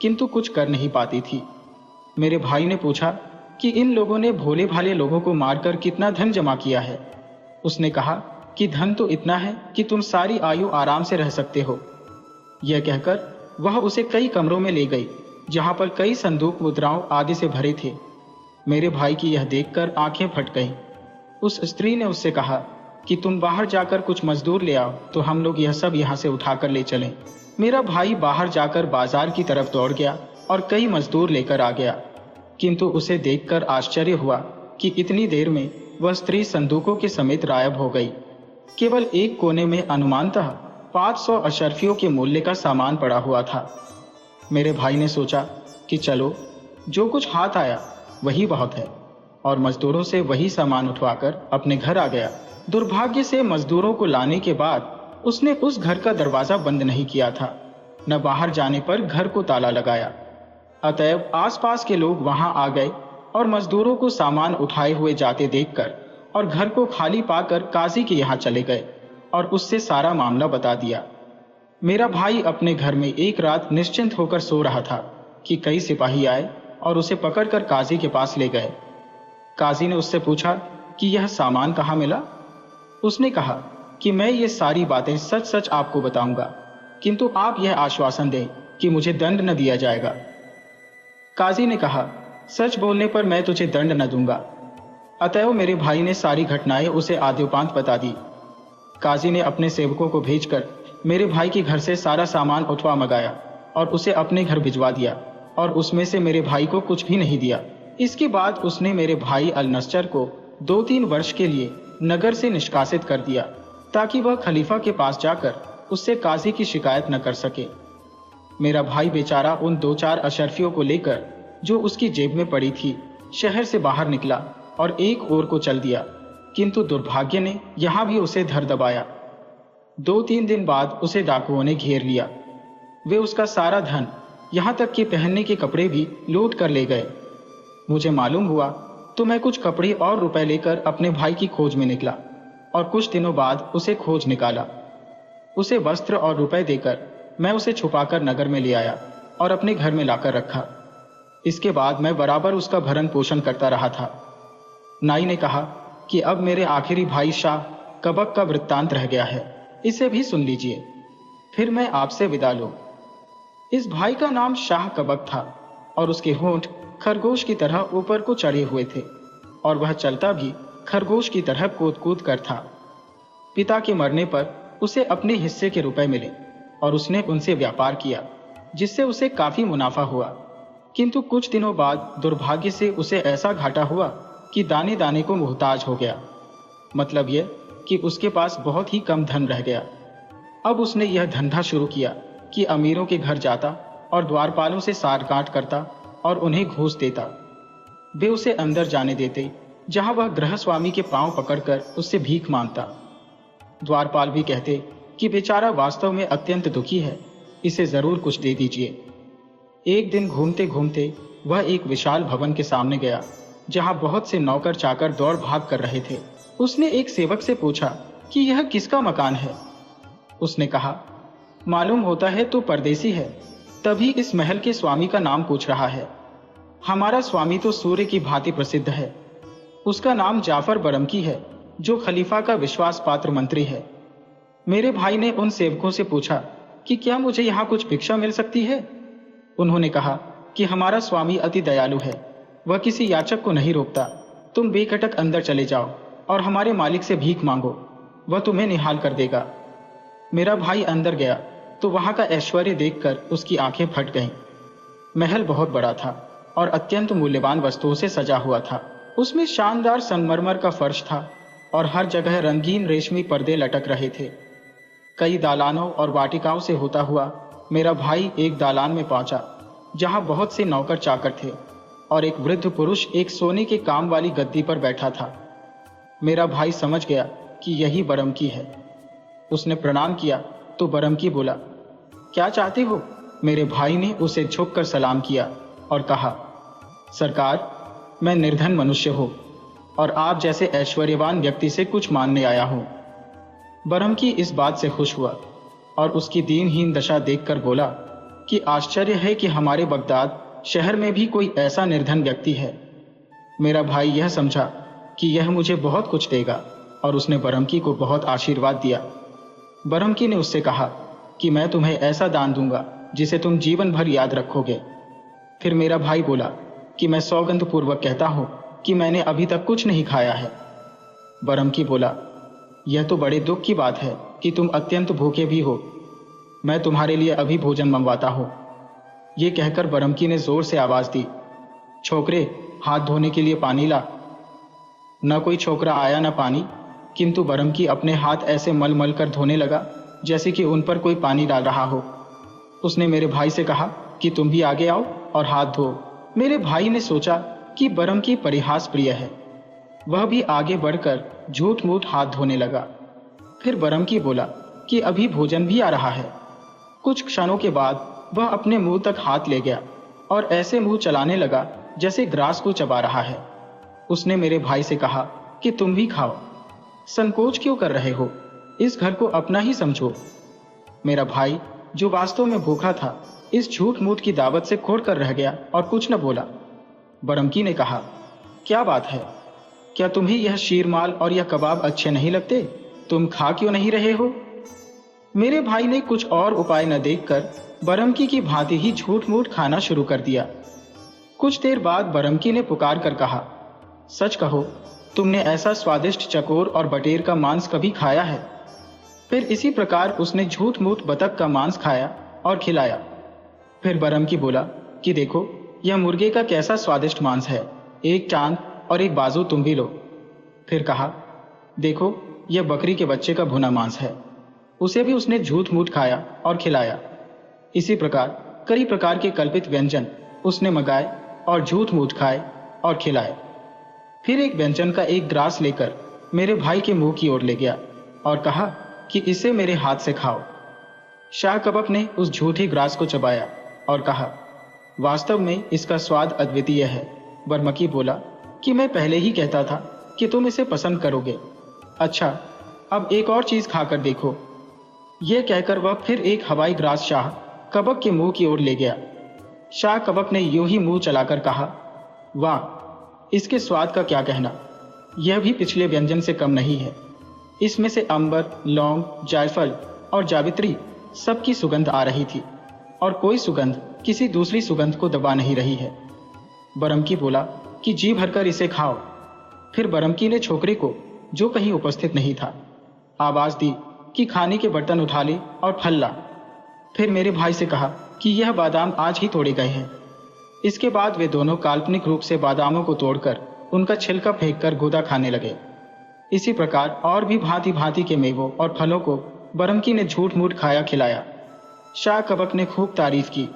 Speaker 1: किंतु कुछ कर नहीं पाती थी। मेरे भाई ने पूछा कि इन लोगों ने भोले भाले लोगों को मारकर कितना धन जमा किया है। उसने कहा कि धन तो इतना है कि तुम सारी आयु आराम से रह सकते हो। यह कहकर वह उसे कई कमरों में ले गई, जहां पर कई संदूक मुद्राओं आदि से भरे थे। मेरे भाई की यह देखकर आंखें फट गईं। उस स्त्री ने उससे कहा कि तुम बाहर जाकर कुछ मजदूर ले आओ तो हम लोग यह सब यहाँ से उठाकर ले चलें। मेरा भाई बाहर जाकर बाजार की तरफ दौड़ गया और कई मजदूर लेकर आ गया, किंतु उसे देखकर आश्चर्य हुआ कि इतनी देर में वह स्त्री संदूकों के समेत गायब हो गई। केवल एक कोने में अनुमानतः 500 अशर्फियों के मूल्य का सामान पड़ा हुआ था। मेरे भाई ने सोचा कि चलो, जो कुछ हाथ आया वही बहुत है, और मजदूरों से वही सामान उठवाकर अपने घर आ गया। दुर्भाग्य से मजदूरों को लाने के बाद उसने उस घर का दरवाजा बंद नहीं किया था, न बाहर जाने पर घर को ताला लगाया। अतएव आसपास के लोग वहां आ गए और मजदूरों को सामान उठाए हुए जाते देखकर और घर को खाली पाकर काजी के यहाँ चले गए और उससे सारा मामला बता दिया। मेरा भाई अपने घर में एक रात निश्चिंत होकर सो रहा था कि कई सिपाही आए और उसे पकड़कर काजी के पास ले गए। काजी ने उससे पूछा कि यह सामान कहाँ मिला। उसने कहा कि मैं ये सारी बातें सच सच आपको बताऊंगा, किंतु आप यह आश्वासन दें कि मुझे दंड न दिया जाएगा। काजी ने कहा सच बोलने पर मैं तुझे दंड न दूंगा। अतएव मेरे भाई ने सारी घटनाएं उसे आद्योपांत बता दी। काजी ने अपने सेवकों को भेजकर मेरे भाई के घर से सारा सामान उठवा मंगाया और उसे अपने घर भिजवा दिया, और उसमें से मेरे भाई को कुछ भी नहीं दिया। इसके बाद उसने मेरे भाई अल नस्चर को 2-3 वर्ष के लिए नगर से निष्कासित कर दिया, ताकि वह खलीफा के पास जाकर उससे काजी की शिकायत न कर सके। मेरा भाई बेचारा उन 2-4 अशरफियों को लेकर जो उसकी जेब में पड़ी थी शहर से बाहर निकला और एक ओर को चल दिया, किंतु दुर्भाग्य ने यहां भी उसे धर दबाया। 2-3 दिन बाद उसे डाकुओं ने घेर लिया। वे उसका सारा धन, यहां तक कि पहनने के कपड़े भी लूट कर ले गए। मुझे मालूम हुआ तो मैं कुछ कपड़े और रुपए लेकर अपने भाई की खोज में निकला, और कुछ दिनों बाद उसे खोज निकाला। उसे वस्त्र और रुपए देकर मैं उसे छुपाकर नगर में ले आया और अपने घर में लाकर रखा। इसके बाद मैं बराबर उसका भरण पोषण करता रहा था। नाई ने कहा कि अब मेरे आखिरी भाई शाह कबक का वृत्तांत रह गया है, इसे भी सुन लीजिए, फिर मैं आपसे विदा लूं। इस भाई का नाम शाह कबक था और उसके होंठ खरगोश की तरह ऊपर को चढ़े हुए थे, और वह चलता भी खरगोश की तरह कूद कूद कर था। पिता के मरने पर उसे अपने हिस्से के रुपए मिले और उसने उनसे व्यापार किया, जिससे उसे काफी मुनाफा हुआ। किंतु कुछ दिनों बाद दुर्भाग्य से उसे ऐसा घाटा हुआ कि दाने दाने को मुहताज हो गया। मतलब यह कि उसके पास बहुत ही कम धन रह गया। अब उसने यह धंधा शुरू किया कि अमीरों के घर जाता और द्वारपालों से सारगांठ करता और उन्हें घूस देता। वे उसे अंदर जाने देते, जहां वह गृहस्वामी के पांव पकड़कर उससे भीख मांगता। द्वारपाल भी कहते कि बेचारा वास्तव में अत्यंत दुखी है, इसे जरूर कुछ दे दीजिए। एक दिन घूमते घूमते वह एक विशाल भवन के सामने गया, जहां बहुत से नौकर चाकर दौड़ भाग कर रहे थे। उसने एक सेवक से पूछा कि यह किसका मकान है। उसने कहा, मालूम होता है तो परदेसी है, तभी इस महल के स्वामी का नाम पूछ रहा है। हमारा स्वामी तो सूर्य की भांति प्रसिद्ध है। उसका नाम जाफर बरमकी है, जो खलीफा का विश्वास पात्र मंत्री है। मेरे भाई ने उन सेवकों से पूछा कि क्या मुझे यहाँ कुछ भिक्षा मिल सकती है। उन्होंने कहा कि हमारा स्वामी अति दयालु है, वह किसी याचक को नहीं रोकता। तुम बेखटक अंदर चले जाओ और हमारे मालिक से भीख मांगो, वह तुम्हें निहाल कर देगा। मेरा भाई अंदर गया तो वहां का ऐश्वर्य देखकर उसकी आंखें फट गईं। महल बहुत बड़ा था और अत्यंत मूल्यवान वस्तुओं से सजा हुआ था। उसमें शानदार संगमरमर का फर्श था और हर जगह रंगीन रेशमी पर्दे लटक रहे थे। कई दालानों और वाटिकाओं से होता हुआ मेरा भाई एक दालान में पहुंचा, जहां बहुत से नौकर चाकर थे और एक वृद्ध पुरुष एक सोने के काम वाली गद्दी पर बैठा था। मेरा भाई समझ गया कि यही बरमकी है। उसने प्रणाम किया तो बरमकी बोला, क्या चाहते हो? मेरे भाई ने उसे झुककर सलाम किया और कहा, सरकार, मैं निर्धन मनुष्य हूं और आप जैसे ऐश्वर्यवान व्यक्ति से कुछ मांगने आया हूं। बरमकी इस बात से खुश हुआ और उसकी दीनहीन दशा देखकर बोला कि आश्चर्य है कि हमारे बगदाद शहर में भी कोई ऐसा निर्धन व्यक्ति है। मेरा भाई यह समझा कि यह मुझे बहुत कुछ देगा और उसने बरमकी को बहुत आशीर्वाद दिया। बरमकी ने उससे कहा कि मैं तुम्हें ऐसा दान दूंगा जिसे तुम जीवन भर याद रखोगे। फिर मेरा भाई बोला कि मैं सौगंध पूर्वक कहता हूं कि मैंने अभी तक कुछ नहीं खाया है। बरमकी बोला, यह तो बड़े दुख की बात है कि तुम अत्यंत भूखे भी हो। मैं तुम्हारे लिए अभी भोजन मंगवाता हूं। ये कहकर बरमकी ने जोर से आवाज दी, छोकरे, हाथ धोने के लिए पानी ला। न कोई छोकरा आया न पानी, किंतु बरमकी अपने हाथ ऐसे मल मल कर धोने लगा जैसे कि उन पर कोई पानी डाल रहा हो। उसने मेरे भाई से कहा कि तुम भी आगे आओ और हाथ धो। मेरे भाई ने सोचा कि बरमकी परिहास प्रिय है। वह भी आगे बढ़कर झूठ मूठ हाथ धोने लगा। फिर बरमकी बोला कि अभी भोजन भी आ रहा है। कुछ क्षणों के बाद वह अपने मुंह तक हाथ ले गया और ऐसे मुंह चलाने लगा जैसे ग्रास को चबा रहा है। उसने मेरे भाई से कहा कि तुम भी खाओ, संकोच क्यों कर रहे हो, इस घर को अपना ही समझो। मेरा भाई, जो वास्तव में भूखा था, इस झूठ मूठ की दावत से खोड़ कर रह गया और कुछ न बोला। बरमकी ने कहा, क्या बात है, क्या तुम्हें यह शीरमाल और यह कबाब अच्छे नहीं लगते? तुम खा क्यों नहीं रहे हो? मेरे भाई ने कुछ और उपाय न देखकर बरमकी की भांति ही झूठ मूठ खाना शुरू कर दिया। कुछ देर बाद बरमकी ने पुकार कर कहा, सच कहो, तुमने ऐसा स्वादिष्ट चकोर और बटेर का मांस कभी खाया है? फिर इसी प्रकार उसने झूठ मूठ बतख का मांस खाया और खिलाया। फिर बरमकी बोला कि देखो, यह मुर्गे का कैसा स्वादिष्ट मांस है, एक टांग और एक बाजू तुम भी लो। फिर कहा, देखो, यह बकरी के बच्चे का भुना मांस है, उसे भी उसने झूठ मूठ खाया और खिलाया। इसी प्रकार कई प्रकार के कल्पित व्यंजन उसने मंगाए और झूठ मूठ खाए और खिलाए। फिर एक व्यंजन का एक ग्रास लेकर मेरे भाई के मुंह की ओर ले गया और कहा कि इसे मेरे हाथ से खाओ। शाह कबक ने उस झूठे ग्रास को चबाया और कहा, वास्तव में इसका स्वाद अद्वितीय है। बरमकी बोला कि मैं पहले ही कहता था कि तुम इसे पसंद करोगे। अच्छा, अब एक और चीज खाकर देखो। यह कहकर वह फिर एक हवाई ग्रास शाह कबक के मुंह की ओर ले गया। शाह कबक ने यूं ही मुंह चलाकर कहा, वाह, इसके स्वाद का क्या कहना, यह भी पिछले व्यंजन से कम नहीं है। इसमें से अंबर, लौंग, जायफल और जावित्री सबकी सुगंध आ रही थी और कोई सुगंध किसी दूसरी सुगंध को दबा नहीं रही है। बरमकी बोला कि जी भरकर इसे खाओ। फिर बरमकी ने छोकरे को, जो कहीं उपस्थित नहीं था, आवाज दी कि खाने के बर्तन उठा ले और फल ला। फिर मेरे भाई से कहा कि यह बादाम आज ही तोड़े गए हैं। इसके बाद वे दोनों काल्पनिक रूप से बादामों को तोड़कर उनका छिलका फेंककर गुदा खाने लगे। इसी प्रकार और भी भांति भांति के मेवों और फलों को बरमकी ने झूठ मूठ खाया खिलाया। शाह कबक ने खूब तारीफ की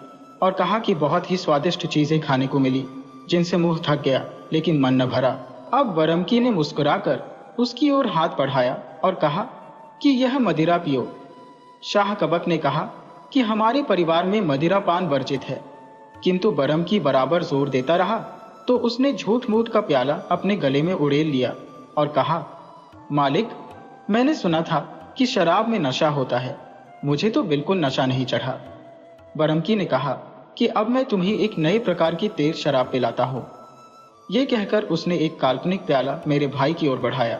Speaker 1: और कहा कि बहुत ही स्वादिष्ट चीजें खाने को मिली, जिनसे मुंह थक गया लेकिन मन न भरा। अब बरमकी ने मुस्कुराकर उसकी ओर हाथ बढ़ाया और कहा कि यह मदिरा पियो। शाह कबक ने कहा कि हमारे परिवार में मदिरा पान वर्जित है, किंतु बरमकी बराबर जोर देता रहा तो उसने झूठ मूठ का प्याला अपने गले में उड़ेल लिया और कहा, मालिक, मैंने सुना था कि शराब में नशा होता है, मुझे तो बिल्कुल नशा नहीं चढ़ा। बरमकी ने कहा कि अब मैं तुम्हें एक नए प्रकार की तेज शराब पिलाता हूं। यह कहकर उसने एक काल्पनिक प्याला मेरे भाई की ओर बढ़ाया।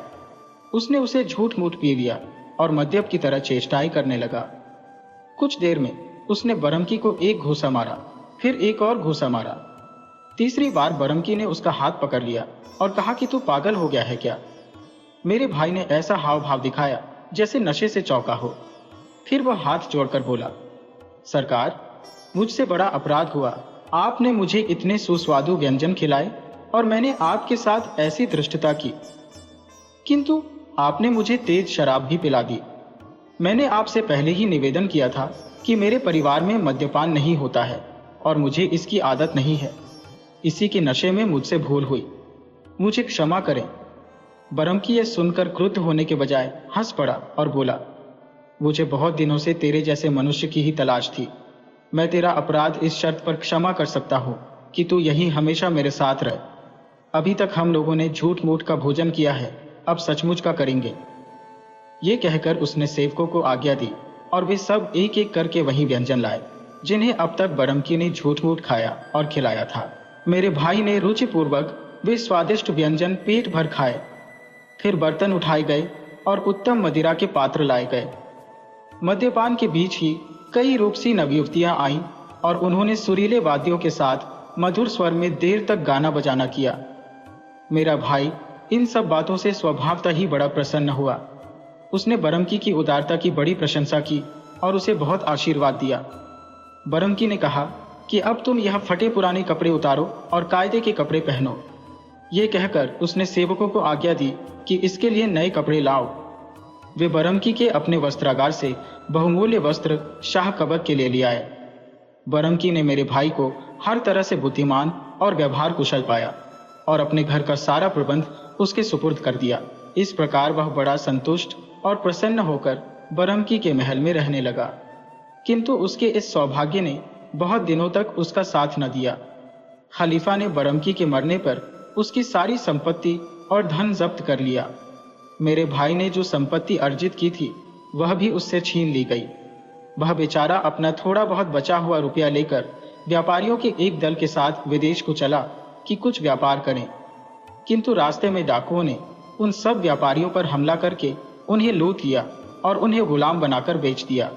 Speaker 1: उसने उसे झूठ मूठ पी लिया और मद्यप की तरह चेष्टाएं करने लगा। कुछ देर में उसने बरमकी को एक घूंसा मारा, फिर एक और घूंसा मारा। तीसरी बार बरमकी ने उसका हाथ पकड़ लिया और कहा कि तू पागल हो गया है क्या? मेरे भाई ने ऐसा हाव भाव दिखाया जैसे नशे से चौंका हो। फिर वह हाथ जोड़कर बोला, सरकार, मुझसे बड़ा अपराध हुआ। आपने मुझे इतने सुस्वादु व्यंजन खिलाए और मैंने आपके साथ ऐसी धृष्टता की, किंतु आपने मुझे तेज शराब भी पिला दी। मैंने आपसे पहले ही निवेदन किया था कि मेरे परिवार में मद्यपान नहीं होता है और मुझे इसकी आदत नहीं है। इसी के नशे में मुझसे भूल हुई, मुझे क्षमा करें। बरमकी यह सुनकर क्रुद्ध होने के बजाय हंस पड़ा और बोला, मुझे बहुत दिनों से तेरे जैसे मनुष्य की ही तलाश थी। मैं तेरा अपराध इस शर्त पर क्षमा कर सकता हूं कि तू यहीं हमेशा मेरे साथ रह। अभी तक हम लोगों ने झूठ मूठ का भोजन किया है, अब सचमुच का करेंगे। ये कहकर उसने सेवकों को आज्ञा दी और वे सब एक एक करके वही व्यंजन लाए जिन्हें अब तक बरमकी ने झूठ मूठ खाया और खिलाया था। मेरे भाई ने रुचिपूर्वक वे स्वादिष्ट व्यंजन पेट भर खाए। फिर बर्तन उठाए गए और उत्तम मदिरा के पात्र लाए गए। मद्यपान के बीच ही कई रूपसी नवयुवतियां आईं और उन्होंने सुरीले वाद्यों के साथ मधुर स्वर में देर तक गाना बजाना किया। मेरा भाई इन सब बातों से स्वभावतः ही बड़ा प्रसन्न हुआ। उसने बरमकी की उदारता की बड़ी प्रशंसा की और उसे बहुत आशीर्वाद दिया। बरमकी ने कहा कि अब तुम यह फटे पुराने कपड़े उतारो और कायदे के कपड़े पहनो। ये कहकर उसने सेवकों को आज्ञा दी कि इसके लिए नए कपड़े लाओ। वे बरमकी के अपने वस्त्रागार से बहुमूल्य वस्त्र शाह कबक के लिए ले आए। बरमकी ने मेरे भाई को हर तरह से बुद्धिमान और व्यवहार कुशल पाया और अपने घर का सारा प्रबंध उसके सुपुर्द कर दिया। इस प्रकार वह बड़ा संतुष्ट और प्रसन्न होकर बरमकी के महल में रहने लगा। किंतु उसके इस सौभाग्य ने बहुत दिनों तक उसका साथ न दिया। खलीफा ने बरमकी के मरने पर उसकी सारी संपत्ति और धन जब्त कर लिया। मेरे भाई ने जो संपत्ति अर्जित की थी वह भी उससे छीन ली गई। वह बेचारा अपना थोड़ा बहुत बचा हुआ रुपया लेकर व्यापारियों के एक दल के साथ विदेश को चला कि कुछ व्यापार करें, किंतु रास्ते में डाकुओं ने उन सब व्यापारियों पर हमला करके उन्हें लूट लिया और उन्हें गुलाम बनाकर बेच दिया।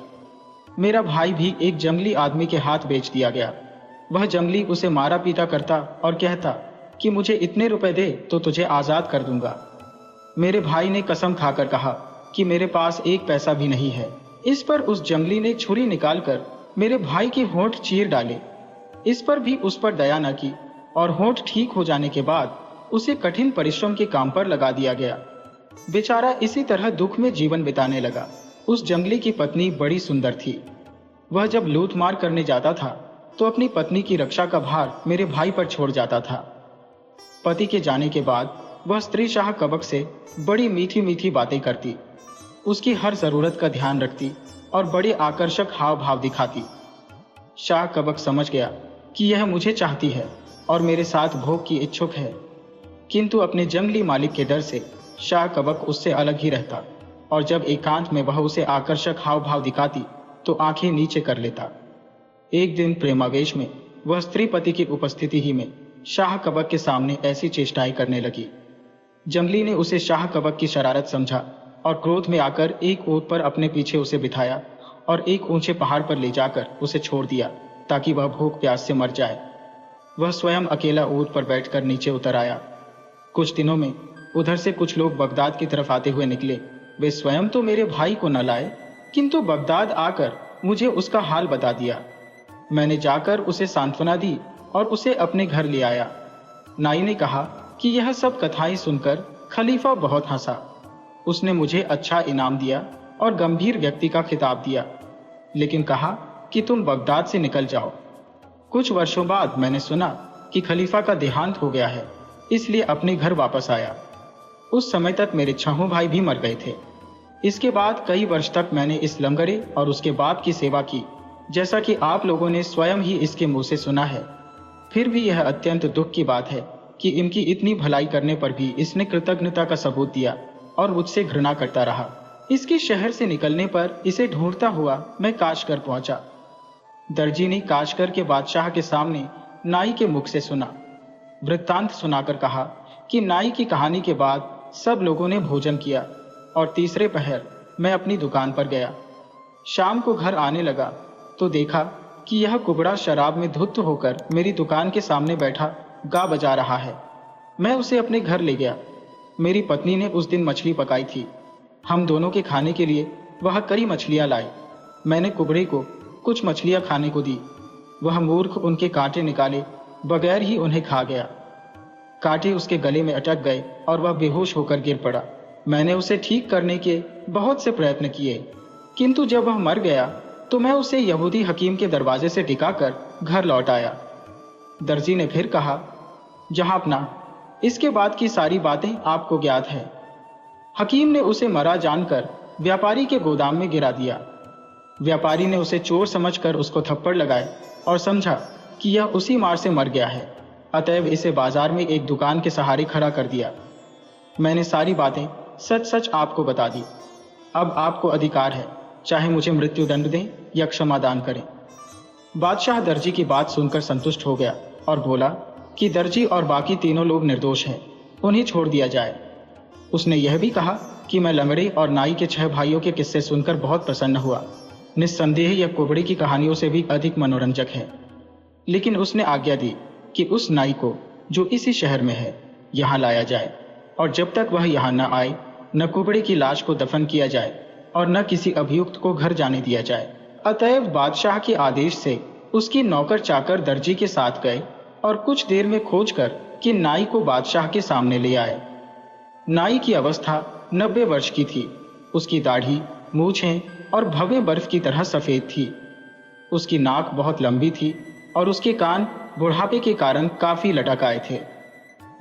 Speaker 1: मेरा भाई भी एक जंगली आदमी के हाथ बेच दिया गया। वह जंगली उसे मारा पीटा करता और कहता कि मुझे इतने रुपए दे तो तुझे आज़ाद कर दूंगा। मेरे भाई ने कसम खाकर कहा कि मेरे पास एक पैसा भी नहीं है। इस पर उस जंगली ने छुरी निकालकर मेरे भाई के होंठ चीर डाले। इस पर भी उस पर दया न की और होंठ ठीक हो जाने के बाद उसे कठिन परिश्रम के काम पर लगा दिया गया। बेचारा इसी तरह दुख में जीवन बिताने लगा। उस जंगली की पत्नी बड़ी सुंदर थी। वह जब लूट मार करने जाता था तो अपनी पत्नी की रक्षा का भार मेरे भाई पर छोड़ जाता था। पति के जाने के बाद वह स्त्री शाह कबक से बड़ी मीठी मीठी बातें करती, उसकी हर जरूरत का ध्यान रखती और बड़े आकर्षक हाव भाव दिखाती। शाह कबक समझ गया कि यह मुझे चाहती है और मेरे साथ भोग की इच्छुक है, किंतु अपने जंगली मालिक के डर से शाह कबक उससे अलग ही रहता और जब एकांत में वह उसे आकर्षक हाव भाव दिखाती तो आंखें नीचे कर लेता। एक दिन प्रेमावेश में वह स्त्री पति की उपस्थिति ही में शाह कबक के सामने ऐसी चेष्टाएं करने लगी। जंगली ने उसे शाह कबक की शरारत समझा और क्रोध में आकर एक ऊंट पर अपने पीछे उसे बिठाया और एक ऊंचे पहाड़ पर ले जाकर उसे छोड़ दिया ताकि वह भूख प्यास से मर जाए। वह स्वयं अकेला ऊंट पर बैठकर नीचे उतर आया। कुछ दिनों में उधर से कुछ लोग बगदाद की तरफ आते हुए निकले। वे स्वयं तो मेरे भाई को न लाए, किंतु बगदाद आकर मुझे उसका हाल बता दिया। मैंने जाकर उसे सांत्वना दी और उसे अपने घर ले आया। नाई ने कहा कि यह सब कथाएं सुनकर खलीफा बहुत हंसा। उसने मुझे अच्छा इनाम दिया और गंभीर व्यक्ति का खिताब दिया, लेकिन कहा कि तुम बगदाद से निकल जाओ। कुछ वर्षों बाद मैंने सुना कि खलीफा का देहांत हो गया है, इसलिए अपने घर वापस आया। उस समय तक मेरे 6 भाई भी मर गए थे। इसके बाद कई वर्ष तक मैंने इस लंगरे और उसके बाप की सेवा की, जैसा कि आप लोगों ने स्वयं ही इसके मुंह से सुना है। फिर भी यह अत्यंत दुख की बात है कि इनकी इतनी भलाई करने पर भी इसने कृतज्ञता का सबूत दिया और मुझसे घृणा करता रहा। इसके शहर से निकलने पर इसे ढूंढता हुआ मैं काशगर पहुंचा। दर्जी ने काशगर के बादशाह के सामने नाई के मुख से सुना। वृत्तांत सुनाकर कहा कि नाई की कहानी के बाद सब लोगों ने भोजन किया और तीसरे पहर मैं अपनी दुकान पर गया। शाम को घर आने लगा तो देखा कि यह कुबड़ा शराब में धुत होकर मेरी दुकान के सामने बैठा गा बजा रहा है। मैं उसे अपने घर ले गया। मेरी पत्नी ने उस दिन मछली पकाई थी। हम दोनों के खाने के लिए वह कई मछलियां लाई। मैंने कुबड़े को कुछ मछलियां खाने को दी। वह मूर्ख उनके कांटे निकाले बगैर ही उन्हें खा गया। कांटे उसके गले में अटक गए और वह बेहोश होकर गिर पड़ा। मैंने उसे ठीक करने के बहुत से प्रयत्न किए, किंतु जब वह मर गया तो मैं उसे यहूदी हकीम के दरवाजे से टिकाकर घर लौट आया। दर्जी ने फिर कहा, जहांपना, इसके बाद की सारी बातें आपको ज्ञात है। हकीम ने उसे मरा जानकर व्यापारी के गोदाम में गिरा दिया। व्यापारी ने उसे चोर समझकर उसको थप्पड़ लगाए और समझा कि यह उसी मार से मर गया है, अतएव इसे बाजार में एक दुकान के सहारे खड़ा कर दिया। मैंने सारी बातें सच सच आपको बता दी। अब आपको अधिकार है, चाहे मुझे मृत्यु दंड दें या क्षमा दान करें। बादशाह दर्जी की बात सुनकर संतुष्ट हो गया और बोला कि दर्जी और बाकी तीनों लोग निर्दोष हैं, उन्हें छोड़ दिया जाए। उसने यह भी कहा कि मैं लंगड़े और नाई के 6 भाइयों के किस्से सुनकर बहुत प्रसन्न हुआ। निस्संदेह यह कुबड़े की कहानियों से भी अधिक मनोरंजक है। लेकिन उसने आज्ञा दी कि उस नाई को, जो इसी शहर में है, यहाँ लाया जाए और जब तक वह यहाँ न आए न कुबड़े की लाश को दफन किया जाए और न किसी अभियुक्त को घर जाने दिया जाए। अतएव बादशाह के आदेश से उसकी नौकर चाकर दर्जी के साथ गए और कुछ देर में खोजकर कि नाई को बादशाह के सामने ले आए। नाई की अवस्था 90 वर्ष की थी। उसकी दाढ़ी, मूछें और भव्य बर्फ की तरह सफेद थी। उसकी नाक बहुत लंबी थी और उसके कान बुढ़ापे के कारण काफी लटक आए थे।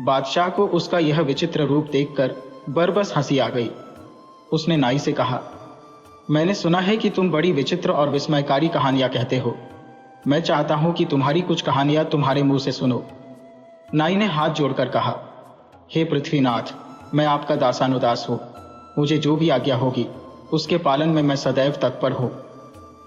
Speaker 1: बादशाह को उसका यह विचित्र रूप देखकर बरबस हंसी आ गई। उसने नाई से कहा, मैंने सुना है कि तुम बड़ी विचित्र और विस्मयकारी कहानियां कहते हो। मैं चाहता हूं कि तुम्हारी कुछ कहानियां तुम्हारे मुंह से सुनो। नाई ने हाथ जोड़कर कहा, हे पृथ्वीनाथ, मैं आपका दासानुदास हूं। मुझे जो भी आज्ञा होगी उसके पालन में मैं सदैव तत्पर हूं,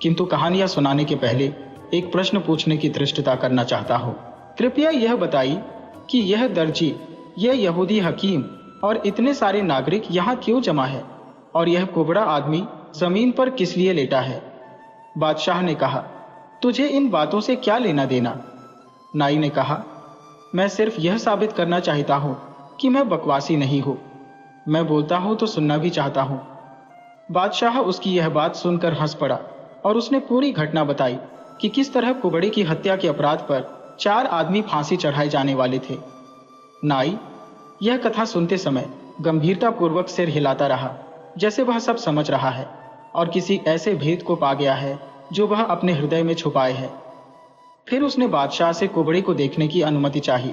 Speaker 1: किंतु कहानियां सुनाने के पहले एक प्रश्न पूछने की धृष्टता करना चाहता हूं। कृपया यह बताइए कि यह दर्जी, यह यहूदी हकीम और इतने सारे नागरिक यहाँ क्यों जमा है और यह कुबड़ा आदमी जमीन पर किस लिए लेटा है? बादशाह ने कहा, तुझे इन बातों से क्या लेना देना? नाई ने कहा, मैं सिर्फ यह साबित करना चाहता हूँ कि मैं बकवासी नहीं हूँ। मैं बोलता हूँ तो सुनना भी चाहता हूँ। बादशाह उसकी यह बात सुनकर हंस पड़ा और उसने पूरी घटना बताई कि किस तरह कुबड़े की हत्या के अपराध पर 4 आदमी फांसी चढ़ाए जाने वाले थे। नाई यह कथा सुनते समय गंभीरतापूर्वक सिर हिलाता रहा, जैसे वह सब समझ रहा है और किसी ऐसे भेद को पा गया है जो वह अपने हृदय में छुपाए है। फिर उसने बादशाह से कुबड़े को देखने की अनुमति चाही।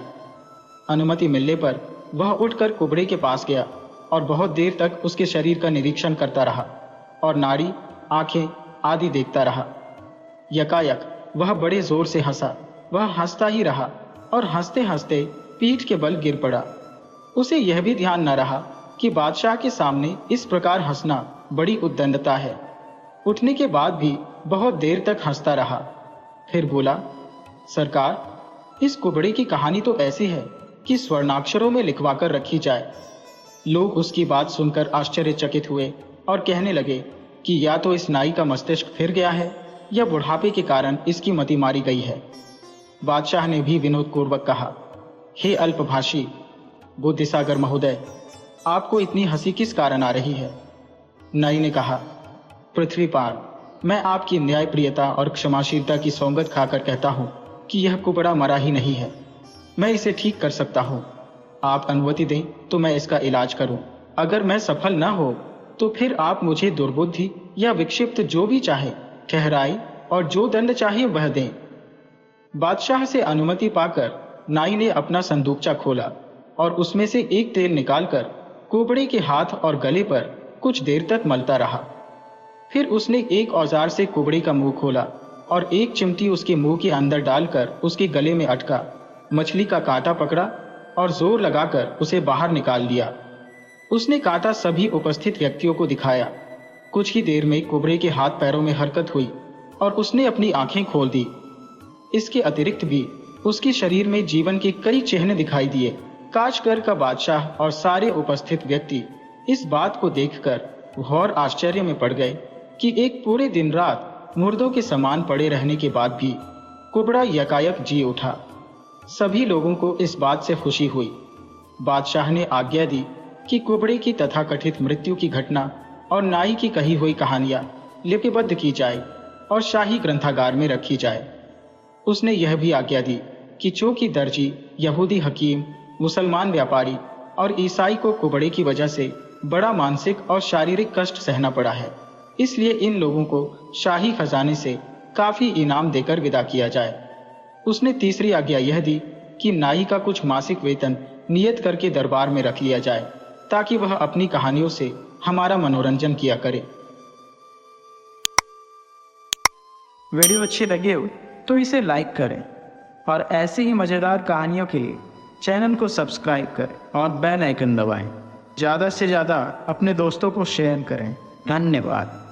Speaker 1: अनुमति मिलने पर वह उठकर कुबड़े के पास गया और बहुत देर तक उसके शरीर का निरीक्षण करता रहा और नाड़ी, आंखें आदि देखता रहा। यकायक वह बड़े जोर से हंसा। वह हंसता ही रहा और हंसते हंसते पीठ के बल गिर पड़ा। उसे यह भी ध्यान न रहा कि बादशाह के सामने इस प्रकार हंसना बड़ी उद्दंडता है। उठने के बाद भी बहुत देर तक हंसता रहा। फिर बोला, सरकार, इस कुबड़े की कहानी तो ऐसी है कि स्वर्णाक्षरों में लिखवा कर रखी जाए। लोग उसकी बात सुनकर आश्चर्यचकित हुए और कहने लगे कि या तो इस नाई का मस्तिष्क फिर गया है या बुढ़ापे के कारण इसकी मति मारी गई है। बादशाह ने भी विनोदपूर्वक कहा, हे अल्पभाषी बुद्धिसागर महोदय, आपको इतनी हंसी किस कारण आ रही है? नाई ने कहा, पृथ्वी पार, मैं आपकी न्यायप्रियता और क्षमाशीलता की सौगंध खाकर कहता हूँ कि यह कुबड़ा मरा ही नहीं है। मैं इसे ठीक कर सकता हूँ। आप अनुमति दें तो मैं इसका इलाज करूं। अगर मैं सफल न हो तो फिर आप मुझे दुर्बुद्धि या विक्षिप्त जो भी चाहे ठहराए और जो दंड चाहे वह दें। बादशाह से अनुमति पाकर नाई ने अपना संदूकचा खोला और उसमें से एक तेल निकालकर कुबड़े के हाथ और गले पर कुछ देर तक मलता रहा। फिर उसने एक औजार से कुबड़े का मुंह खोला और एक चिमटी उसके मुंह के अंदर डालकर उसके गले में अटका, मछली का कांटा पकड़ा और जोर लगाकर उसे बाहर निकाल लिया। उसने कांटा सभी उपस्थित व्यक्तियों को दिखाया। कुछ ही देर में कुबड़े के हाथ पैरों में हरकत हुई और उसने अपनी आंखें खोल दी। इसके अतिरिक्त भी उसके शरीर में जीवन के कई चिन्ह दिखाई दिए। काशगर का बादशाह और सारे उपस्थित व्यक्ति इस बात को देखकर घोर आश्चर्य में पड़ गए कि एक पूरे दिन रात मुर्दों के समान पड़े रहने के बाद भी कुबड़ा यकायक जी उठा। सभी लोगों को इस बात से खुशी हुई। बादशाह ने आज्ञा दी कि कुबड़े की तथाकथित मृत्यु की घटना और नाई की कही हुई कहानियां लिपिबद्ध की जाए और शाही ग्रंथागार में रखी जाए। उसने यह भी आज्ञा दी कि चूंकि दर्जी, यहूदी हकीम, मुसलमान व्यापारी और ईसाई को कुबड़े की वजह से बड़ा मानसिक और शारीरिक कष्ट सहना पड़ा है, इसलिए इन लोगों को शाही खजाने से काफी इनाम देकर विदा किया जाए। उसने तीसरी आज्ञा यह दी कि नाई का कुछ मासिक वेतन नियत करके दरबार में रख लिया जाए ताकि वह अपनी कहानियों से हमारा मनोरंजन किया करे।
Speaker 2: वीडियो अच्छी लगी हो तो इसे लाइक करें और ऐसी ही मज़ेदार कहानियों के लिए चैनल को सब्सक्राइब करें और बेल आइकन दबाएं। ज़्यादा से ज़्यादा अपने दोस्तों को शेयर करें। धन्यवाद।